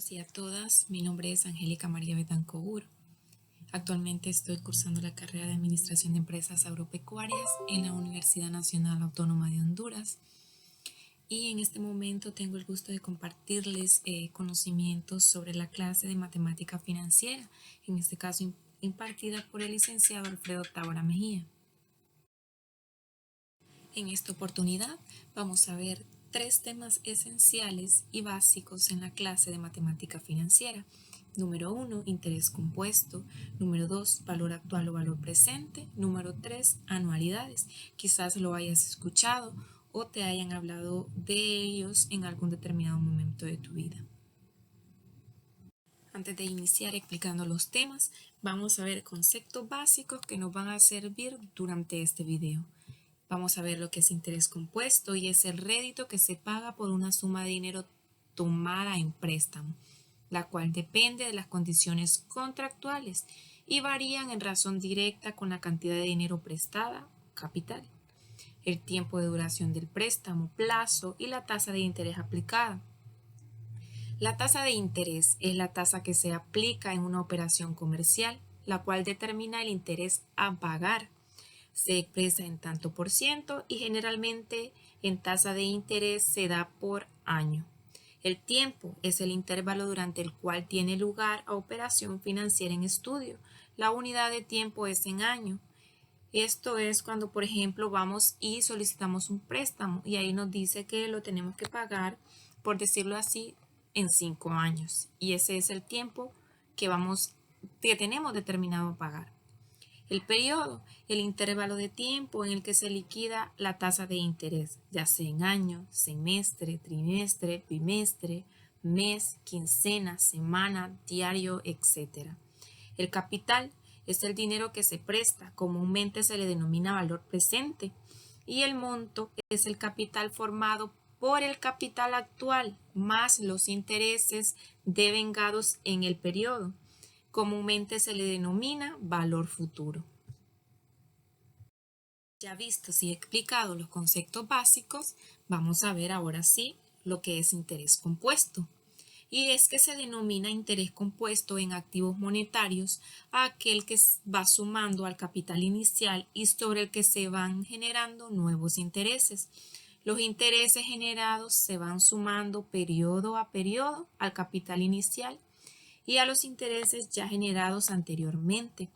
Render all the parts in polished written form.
todos y a todas, mi nombre es Angélica María Betancourt. Actualmente estoy cursando la carrera de Administración de Empresas Agropecuarias en la Universidad Nacional Autónoma de Honduras. Y en este momento tengo el gusto de compartirles conocimientos sobre la clase de Matemática Financiera, en este caso impartida por el licenciado Alfredo Tábara Mejía. En esta oportunidad vamos a ver 3 temas esenciales y básicos en la clase de Matemática Financiera. Número 1, interés compuesto. Número 2, valor actual o valor presente. Número 3, anualidades. Quizás lo hayas escuchado o te hayan hablado de ellos en algún determinado momento de tu vida. Antes de iniciar explicando los temas, vamos a ver conceptos básicos que nos van a servir durante este video. Vamos a ver lo que es interés compuesto y es el rédito que se paga por una suma de dinero tomada en préstamo, la cual depende de las condiciones contractuales y varían en razón directa con la cantidad de dinero prestada, capital, el tiempo de duración del préstamo, plazo y la tasa de interés aplicada. La tasa de interés es la tasa que se aplica en una operación comercial, la cual determina el interés a pagar. Se expresa en tanto por ciento y generalmente en tasa de interés se da por año. El tiempo es el intervalo durante el cual tiene lugar la operación financiera en estudio. La unidad de tiempo es en año. Esto es cuando, por ejemplo, vamos y solicitamos un préstamo y ahí nos dice que lo tenemos que pagar, por decirlo así, en 5 años. Y ese es el tiempo que tenemos determinado a pagar. El periodo, el intervalo de tiempo en el que se liquida la tasa de interés, ya sea en año, semestre, trimestre, bimestre, mes, quincena, semana, diario, etc. El capital es el dinero que se presta, comúnmente se le denomina valor presente, y el monto es el capital formado por el capital actual más los intereses devengados en el periodo. Comúnmente se le denomina valor futuro. Ya vistos y explicados los conceptos básicos, vamos a ver ahora sí lo que es interés compuesto. Y es que se denomina interés compuesto en activos monetarios a aquel que va sumando al capital inicial y sobre el que se van generando nuevos intereses. Los intereses generados se van sumando periodo a periodo al capital inicial y a los intereses ya generados anteriormente.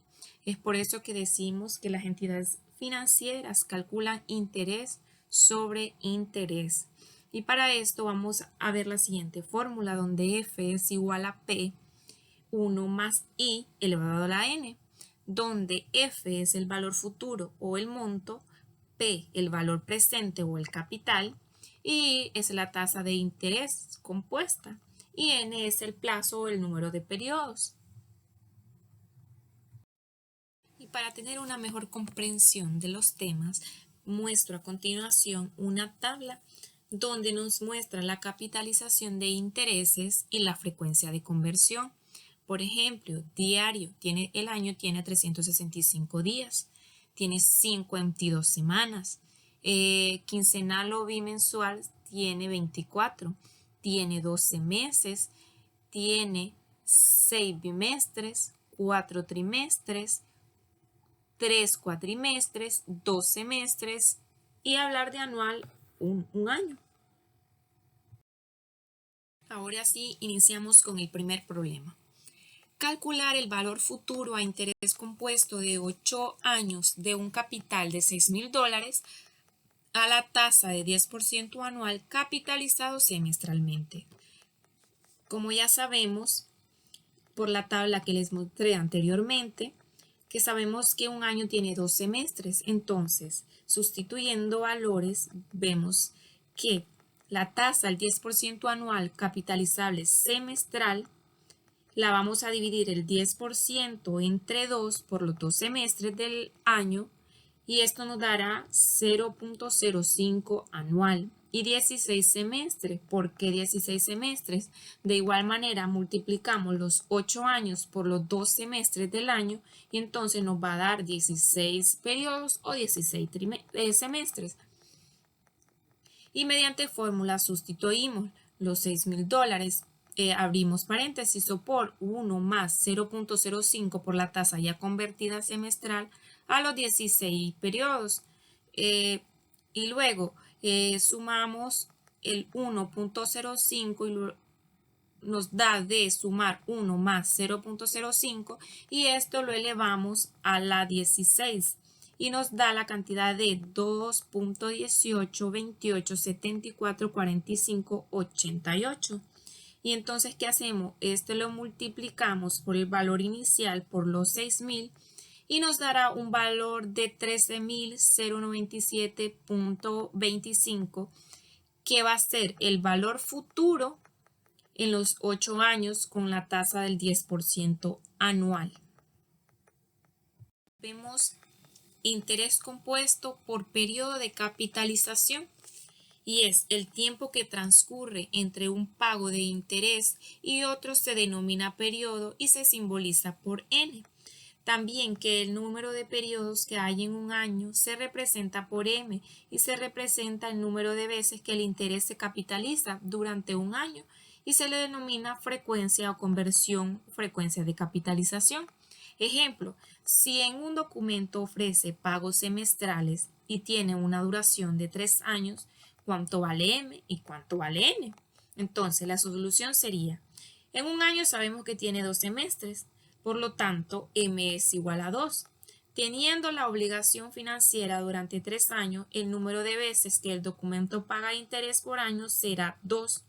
Es por eso que decimos que las entidades financieras calculan interés sobre interés. Y para esto vamos a ver la siguiente fórmula, donde F es igual a P, 1 más I elevado a la N, donde F es el valor futuro o el monto, P el valor presente o el capital, y es la tasa de interés compuesta, y N es el plazo o el número de periodos. Y para tener una mejor comprensión de los temas, muestro a continuación una tabla donde nos muestra la capitalización de intereses y la frecuencia de conversión. Por ejemplo, diario, el año tiene 365 días, tiene 52 semanas, quincenal o bimensual tiene 24, tiene 12 meses, tiene 6 bimestres, 4 trimestres, 3 cuatrimestres, 2 semestres y hablar de anual un año. Ahora sí, iniciamos con el primer problema. Calcular el valor futuro a interés compuesto de 8 años de un capital de $6,000 a la tasa de 10% anual capitalizado semestralmente. Como ya sabemos, por la tabla que les mostré anteriormente, que sabemos que un año tiene 2 semestres. Entonces, sustituyendo valores, vemos que la tasa al 10% anual capitalizable semestral la vamos a dividir el 10% entre 2 por los 2 semestres del año y esto nos dará 0.05 anual y 16 semestres. ¿Por qué 16 semestres? De igual manera multiplicamos los 8 años por los 2 semestres del año y entonces nos va a dar 16 periodos o 16 semestres. Y mediante fórmula sustituimos los $6,000 abrimos paréntesis, o por 1 más 0.05 por la tasa ya convertida semestral a los 16 periodos. Y luego sumamos el 1.05 y nos da de sumar 1 más 0.05 y esto lo elevamos a la 16 y nos da la cantidad de 2.18, 28, 74, 45, 88. Y entonces, ¿qué hacemos? Este lo multiplicamos por el valor inicial por los 6.000 y nos dará un valor de 13.097.25, que va a ser el valor futuro en los 8 años con la tasa del 10% anual. Vemos interés compuesto por periodo de capitalización y es el tiempo que transcurre entre un pago de interés y otro. Se denomina periodo y se simboliza por n. También que el número de periodos que hay en un año se representa por m y se representa el número de veces que el interés se capitaliza durante un año y se le denomina frecuencia o conversión, frecuencia de capitalización. Ejemplo, si en un documento ofrece pagos semestrales y tiene una duración de 3 años, ¿cuánto vale m y cuánto vale n? Entonces la solución sería, en un año sabemos que tiene 2 semestres, por lo tanto m es igual a 2. Teniendo la obligación financiera durante 3 años, el número de veces que el documento paga interés por año será 2.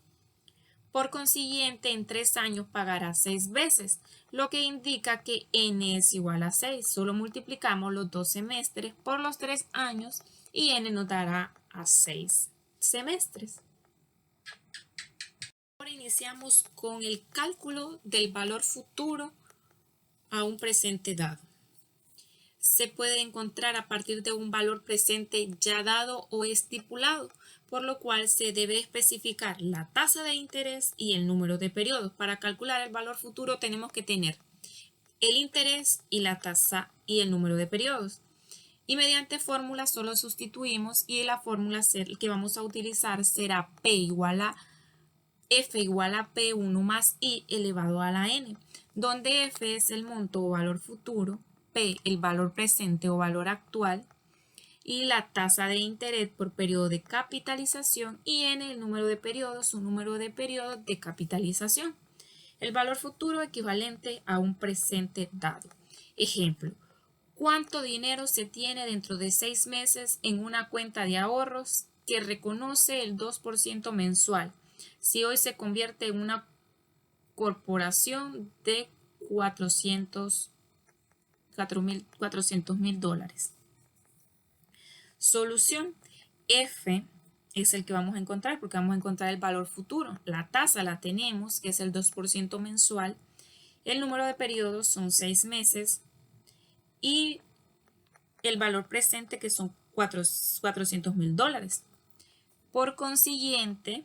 Por consiguiente, en 3 años pagará 6 veces, lo que indica que n es igual a 6. Solo multiplicamos los 2 semestres por los 3 años y n nos dará a 6 semestres. Ahora iniciamos con el cálculo del valor futuro a un presente dado. Se puede encontrar a partir de un valor presente ya dado o estipulado, por lo cual se debe especificar la tasa de interés y el número de periodos. Para calcular el valor futuro tenemos que tener el interés y la tasa y el número de periodos. Y mediante fórmula solo sustituimos y la fórmula que vamos a utilizar será P igual a F igual a P1 más I elevado a la N, donde F es el monto o valor futuro, P el valor presente o valor actual, y la tasa de interés por periodo de capitalización y n el número de periodos o número de periodos de capitalización. El valor futuro equivalente a un presente dado. Ejemplo, ¿cuánto dinero se tiene dentro de 6 meses en una cuenta de ahorros que reconoce el 2% mensual? Si hoy se convierte en una corporación de $400,000. Solución. F es el que vamos a encontrar porque vamos a encontrar el valor futuro. La tasa la tenemos, que es el 2% mensual. El número de periodos son 6 meses. Y el valor presente, que son $400,000. Por consiguiente,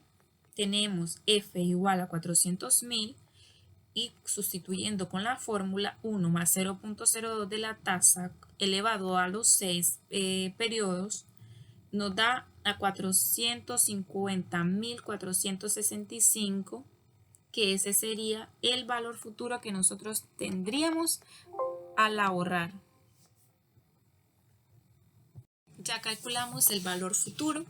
tenemos F igual a 400,000 y sustituyendo con la fórmula 1 más 0.02 de la tasa elevado a los 6 periodos nos da a 450.465, que ese sería el valor futuro que nosotros tendríamos al ahorrar. Ya calculamos el valor futuro,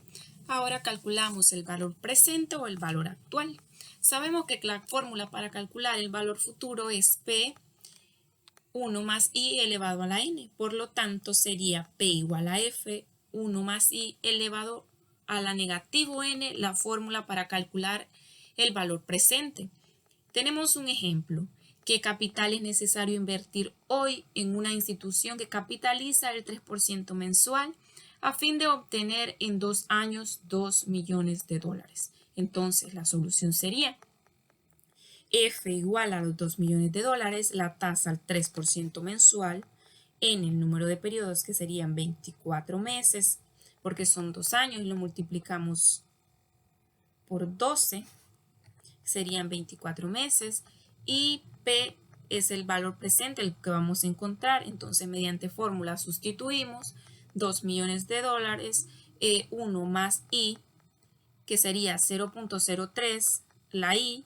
ahora calculamos el valor presente o el valor actual. Sabemos que la fórmula para calcular el valor futuro es P1 más I elevado a la N. Por lo tanto, sería P igual a F, 1 más I elevado a la negativo N, la fórmula para calcular el valor presente. Tenemos un ejemplo. ¿Qué capital es necesario invertir hoy en una institución que capitaliza el 3% mensual a fin de obtener en 2 años $2 millones? Entonces la solución sería F igual a los $2 millones, la tasa al 3% mensual, en el número de periodos que serían 24 meses, porque son 2 años y lo multiplicamos por 12, serían 24 meses, y P es el valor presente, el que vamos a encontrar. Entonces mediante fórmula sustituimos $2 millones, 1 más I, que sería 0.03, la I,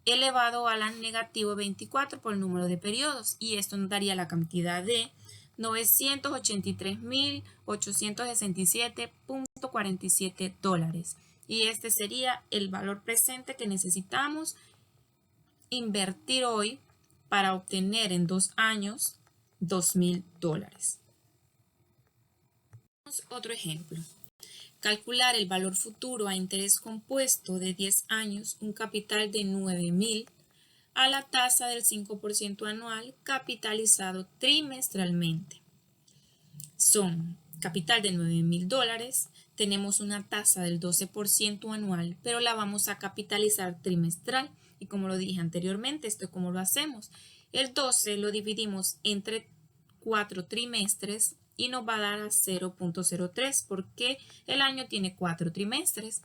elevado a la negativo 24 por el número de periodos, y esto nos daría la cantidad de 983.867.47 dólares. Y este sería el valor presente que necesitamos invertir hoy para obtener en 2 años $2,000. Otro ejemplo. Calcular el valor futuro a interés compuesto de 10 años, un capital de 9,000 a la tasa del 5% anual capitalizado trimestralmente. Son capital de $9,000, tenemos una tasa del 12% anual, pero la vamos a capitalizar trimestral. Y como lo dije anteriormente, esto es como lo hacemos. El 12 lo dividimos entre 4 trimestres y nos va a dar a 0.03 porque el año tiene 4 trimestres.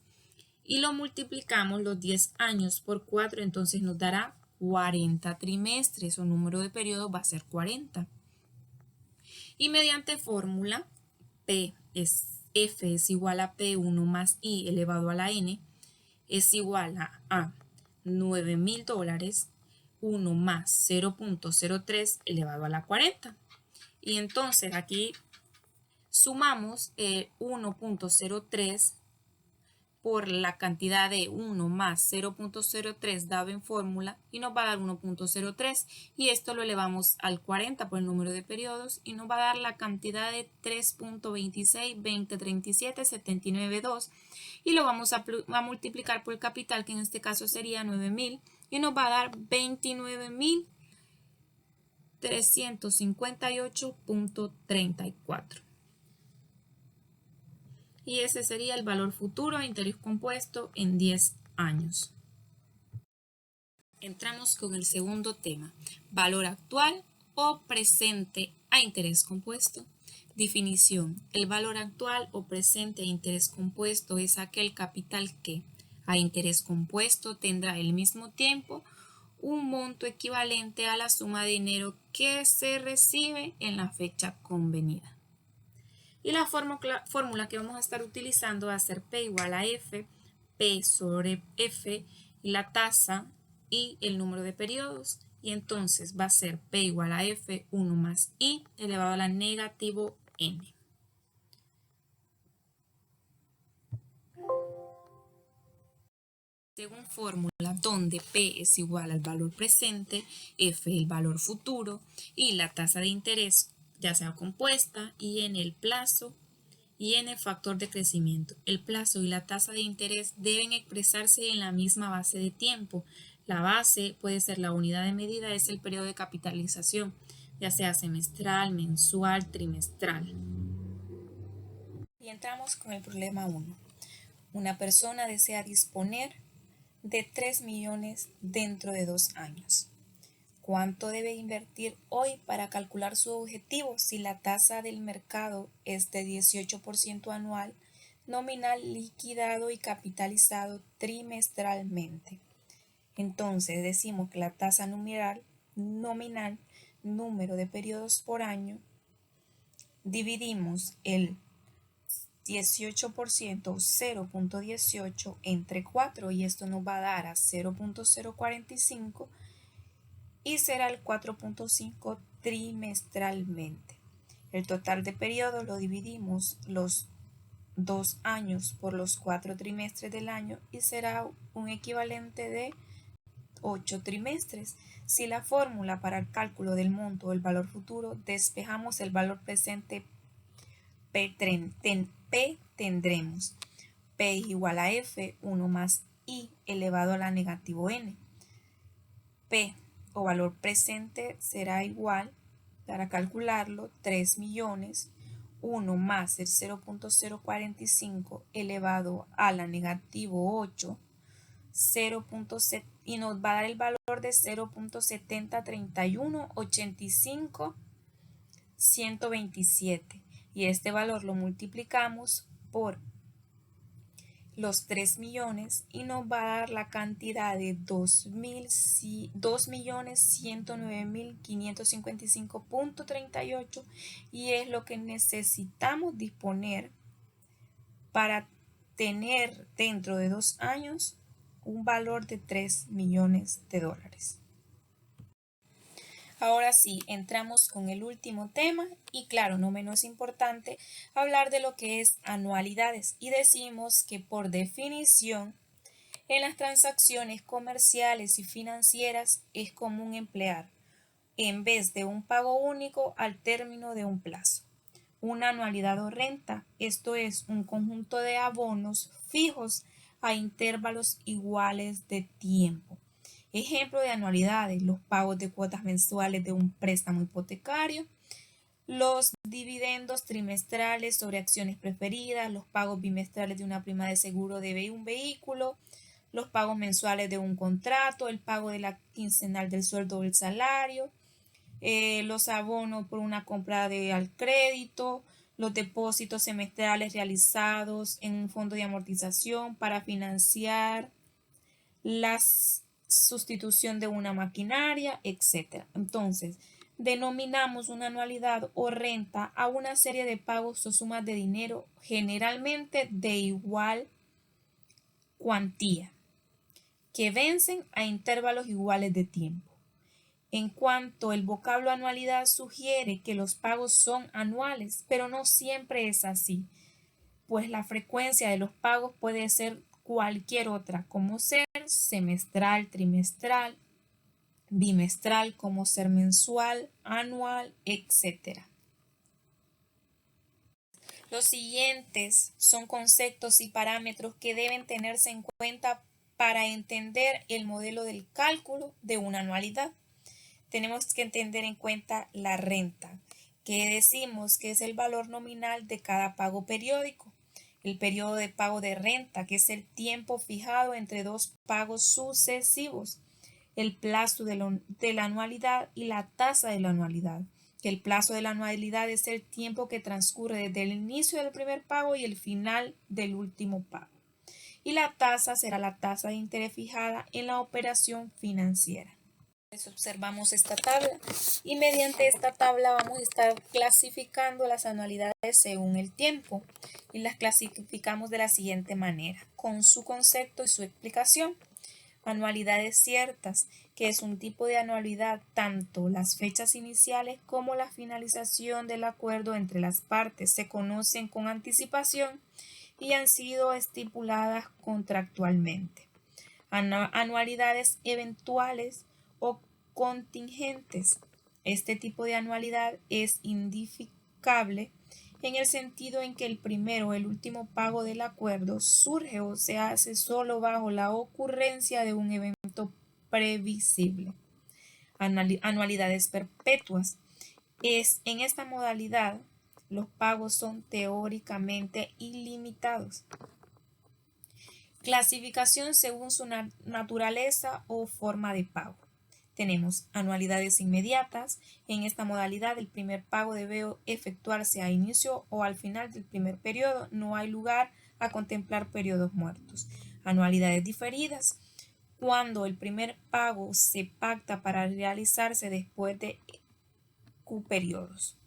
Y lo multiplicamos los 10 años por 4, entonces nos dará 40 trimestres, o número de periodos va a ser 40. Y mediante fórmula, F es igual a P1 más I elevado a la N, es igual a $9,000, 1 más 0.03 elevado a la 40. Y entonces aquí sumamos 1.03 por la cantidad de 1 más 0.03 dado en fórmula y nos va a dar 1.03, y esto lo elevamos al 40 por el número de periodos y nos va a dar la cantidad de 3.26203779,2, y lo vamos a multiplicar por el capital, que en este caso sería 9,000, y nos va a dar 29,358.34. Y ese sería el valor futuro a interés compuesto en 10 años. Entramos con el segundo tema, valor actual o presente a interés compuesto. Definición: el valor actual o presente a interés compuesto es aquel capital que a interés compuesto tendrá al mismo tiempo un monto equivalente a la suma de dinero que se recibe en la fecha convenida. Y la fórmula que vamos a estar utilizando va a ser P igual a F, P sobre F, y la tasa y el número de periodos. Y entonces va a ser P igual a F, 1 más I elevado a la negativo N. Según fórmula donde P es igual al valor presente, F el valor futuro y la tasa de interés ya sea compuesta, y en el plazo y en el factor de crecimiento. El plazo y la tasa de interés deben expresarse en la misma base de tiempo. La base puede ser la unidad de medida, es el periodo de capitalización, ya sea semestral, mensual, trimestral. Y entramos con el problema 1. Una persona desea disponer de 3 millones dentro de 2 años. ¿Cuánto debe invertir hoy para calcular su objetivo si la tasa del mercado es de 18% anual, nominal, liquidado y capitalizado trimestralmente? Entonces decimos que la tasa nominal, número de periodos por año, dividimos el 18% o 0.18 entre 4, y esto nos va a dar a 0.045, y será el 4.5 trimestralmente. El total de periodos lo dividimos los 2 años por los 4 trimestres del año y será un equivalente de 8 trimestres. Si la fórmula para el cálculo del monto o el valor futuro despejamos el valor presente P, tendremos P igual a F, 1 más I elevado a la negativo N. P o valor presente será igual, para calcularlo, 3 millones, 1 más el 0.045 elevado a la negativo 8, 0.7, y nos va a dar el valor de 0.703185.127, y este valor lo multiplicamos por los 3 millones y nos va a dar la cantidad de 2.109.555.38, y es lo que necesitamos disponer para tener dentro de 2 años un valor de 3 millones de dólares. Ahora sí, entramos con el último tema y claro, no menos importante, hablar de lo que es anualidades. Y decimos que por definición, en las transacciones comerciales y financieras es común emplear, en vez de un pago único al término de un plazo, una anualidad o renta. Esto es un conjunto de abonos fijos a intervalos iguales de tiempo. Ejemplo de anualidades: los pagos de cuotas mensuales de un préstamo hipotecario, los dividendos trimestrales sobre acciones preferidas, los pagos bimestrales de una prima de seguro de un vehículo, los pagos mensuales de un contrato, el pago de la quincenal del sueldo o el salario, los abonos por una compra al crédito, los depósitos semestrales realizados en un fondo de amortización para financiar la sustitución de una maquinaria, etc. Entonces, denominamos una anualidad o renta a una serie de pagos o sumas de dinero generalmente de igual cuantía que vencen a intervalos iguales de tiempo. En cuanto el vocablo anualidad sugiere que los pagos son anuales, pero no siempre es así, pues la frecuencia de los pagos puede ser cualquier otra, como ser semestral, trimestral, bimestral, como ser mensual, anual, etc. Los siguientes son conceptos y parámetros que deben tenerse en cuenta para entender el modelo del cálculo de una anualidad. Tenemos que tener en cuenta la renta, que decimos que es el valor nominal de cada pago periódico. El periodo de pago de renta, que es el tiempo fijado entre dos pagos sucesivos. El plazo de la anualidad y la tasa de la anualidad, que el plazo de la anualidad es el tiempo que transcurre desde el inicio del primer pago y el final del último pago. Y la tasa será la tasa de interés fijada en la operación financiera. Observamos esta tabla y mediante esta tabla vamos a estar clasificando las anualidades según el tiempo y las clasificamos de la siguiente manera, con su concepto y su explicación. Anualidades ciertas, que es un tipo de anualidad, tanto las fechas iniciales como la finalización del acuerdo entre las partes se conocen con anticipación y han sido estipuladas contractualmente. Anualidades eventuales o contingentes. Este tipo de anualidad es indificable en el sentido en que el primero o el último pago del acuerdo surge o se hace solo bajo la ocurrencia de un evento previsible. Anualidades perpetuas. En esta modalidad, los pagos son teóricamente ilimitados. Clasificación según su naturaleza o forma de pago. Tenemos anualidades inmediatas. En esta modalidad, el primer pago debe efectuarse a inicio o al final del primer periodo. No hay lugar a contemplar periodos muertos. Anualidades diferidas. Cuando el primer pago se pacta para realizarse después de Q periodos.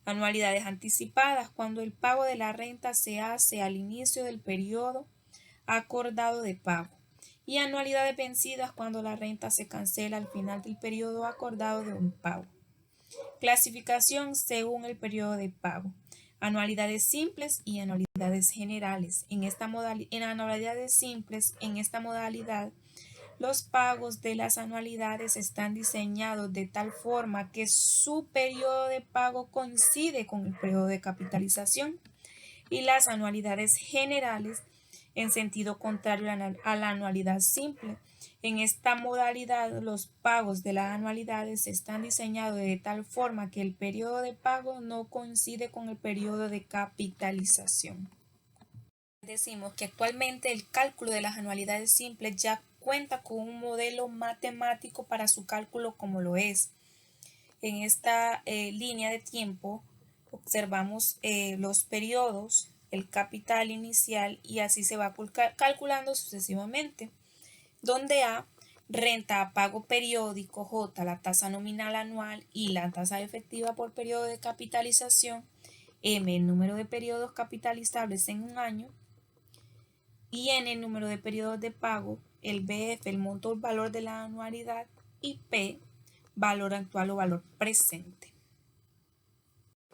Anualidades anticipadas. Cuando el pago de la renta se hace al inicio del periodo acordado de pago. Y anualidades vencidas cuando la renta se cancela al final del periodo acordado de un pago. Clasificación según el periodo de pago. Anualidades simples y anualidades generales. En anualidades simples, en esta modalidad, los pagos de las anualidades están diseñados de tal forma que su periodo de pago coincide con el periodo de capitalización. Y las anualidades generales en sentido contrario a la anualidad simple. En esta modalidad, los pagos de las anualidades están diseñados de tal forma que el periodo de pago no coincide con el periodo de capitalización. Decimos que actualmente el cálculo de las anualidades simples ya cuenta con un modelo matemático para su cálculo como lo es. En esta línea de tiempo observamos los periodos, el capital inicial y así se va calculando sucesivamente, donde A, renta a pago periódico, J, la tasa nominal anual y la tasa efectiva por periodo de capitalización, M, el número de periodos capitalizables en un año y N, el número de periodos de pago el BF, el monto o valor de la anualidad, y P, valor actual o valor presente.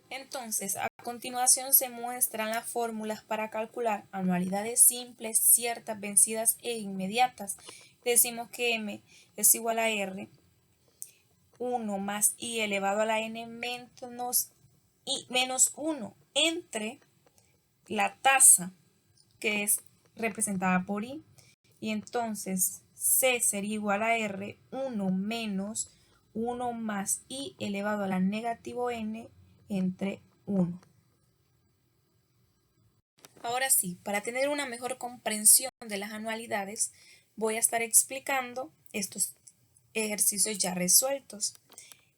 Entonces, a continuación se muestran las fórmulas para calcular anualidades simples, ciertas, vencidas e inmediatas. Decimos que M es igual a R, 1 más I elevado a la N menos 1 entre la tasa, que es representada por I, y entonces C sería igual a R, 1 menos 1 más I elevado a la negativo N entre 1. Ahora sí, para tener una mejor comprensión de las anualidades, voy a estar explicando estos ejercicios ya resueltos.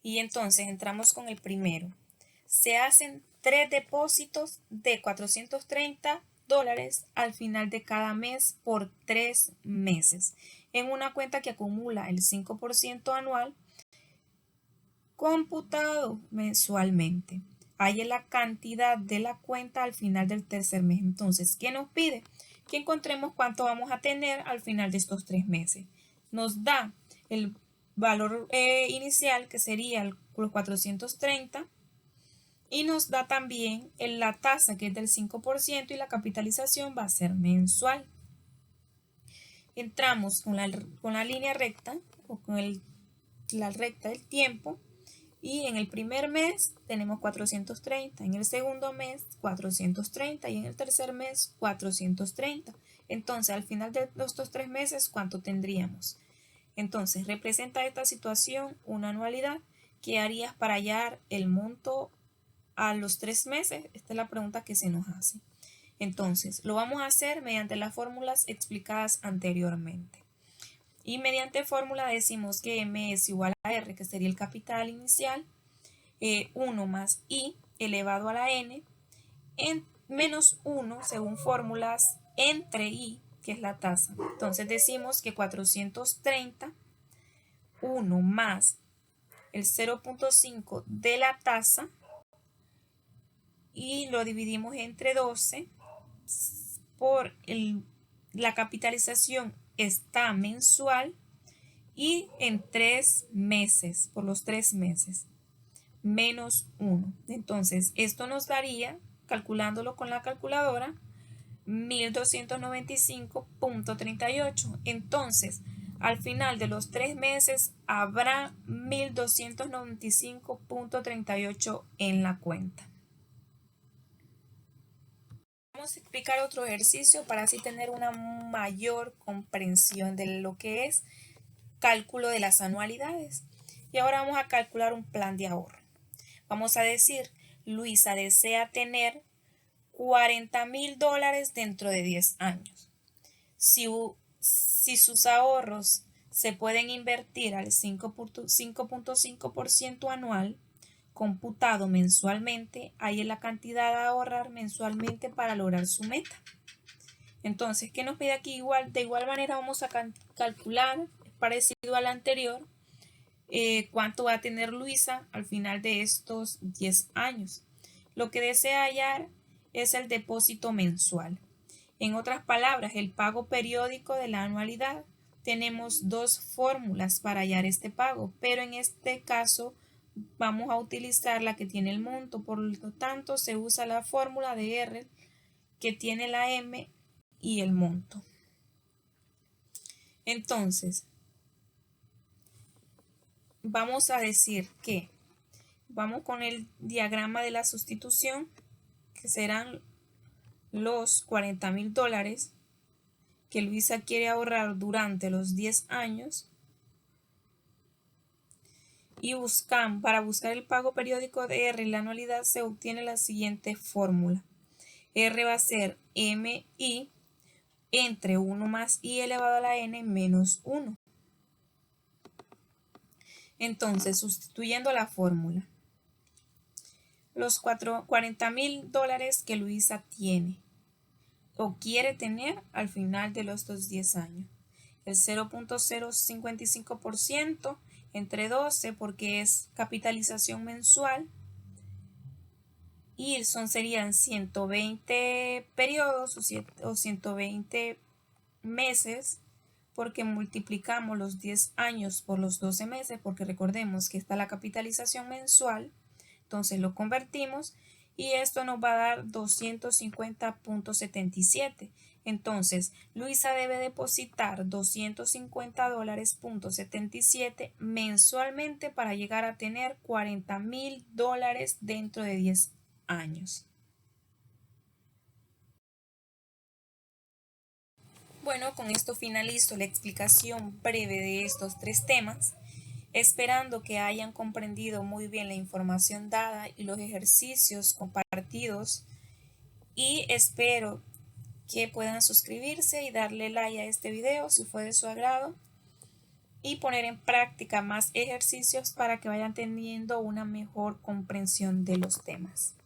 Y entonces entramos con el primero. Se hacen 3 depósitos de $430 al final de cada mes por 3 meses en una cuenta que acumula el 5% anual computado mensualmente. Hay la cantidad de la cuenta al final del tercer mes. Entonces, ¿qué nos pide? Que encontremos cuánto vamos a tener al final de estos 3 meses. Nos da el valor inicial, que sería los 430, y nos da también la tasa, que es del 5%, y la capitalización va a ser mensual. Entramos con la línea recta o con la recta del tiempo, y en el primer mes tenemos 430, en el segundo mes 430 y en el tercer mes 430. Entonces, al final de estos 3 meses, ¿cuánto tendríamos? Entonces, representa esta situación una anualidad. ¿Qué harías para hallar el monto a los 3 meses? Esta es la pregunta que se nos hace. Entonces, lo vamos a hacer mediante las fórmulas explicadas anteriormente. Y mediante fórmula decimos que M es igual a R, que sería el capital inicial, 1 más I elevado a la N, en menos 1, según fórmulas, entre I, que es la tasa. Entonces decimos que 430, 1 más el 0.5 de la tasa, y lo dividimos entre 12 por la capitalización está mensual, y en 3 meses, por los 3 meses, menos 1. Entonces, esto nos daría, calculándolo con la calculadora, 1295.38. Entonces, al final de los 3 meses habrá 1295.38 en la cuenta. Vamos a explicar otro ejercicio para así tener una mayor comprensión de lo que es cálculo de las anualidades. Y ahora vamos a calcular un plan de ahorro. Vamos a decir, Luisa desea tener $40,000 dentro de 10 años. Si sus ahorros se pueden invertir al 5.5% anual, computado mensualmente, hay la cantidad a ahorrar mensualmente para lograr su meta. Entonces, ¿qué nos pide aquí? De igual manera vamos a calcular, parecido al anterior, cuánto va a tener Luisa al final de estos 10 años. Lo que desea hallar es el depósito mensual. En otras palabras, el pago periódico de la anualidad. Tenemos 2 fórmulas para hallar este pago, pero en este caso vamos a utilizar la que tiene el monto. Por lo tanto, se usa la fórmula de R, que tiene la M y el monto. Entonces, vamos a decir que vamos con el diagrama de la sustitución, que serán los $40,000 que Luisa quiere ahorrar durante los 10 años. Y para buscar el pago periódico de R y la anualidad se obtiene la siguiente fórmula. R va a ser MI entre 1 más I elevado a la N menos 1. Entonces, sustituyendo la fórmula, los $40,000 que Luisa tiene o quiere tener al final de los 10 años. El 0.055% entre 12, porque es capitalización mensual, y serían 120 periodos o 120 meses porque multiplicamos los 10 años por los 12 meses, porque recordemos que está la capitalización mensual, entonces lo convertimos y esto nos va a dar 250.77. Entonces, Luisa debe depositar $250.77 mensualmente para llegar a tener $40,000 dentro de 10 años. Bueno, con esto finalizo la explicación breve de estos 3 temas, esperando que hayan comprendido muy bien la información dada y los ejercicios compartidos, y espero que puedan suscribirse y darle like a este video si fue de su agrado y poner en práctica más ejercicios para que vayan teniendo una mejor comprensión de los temas.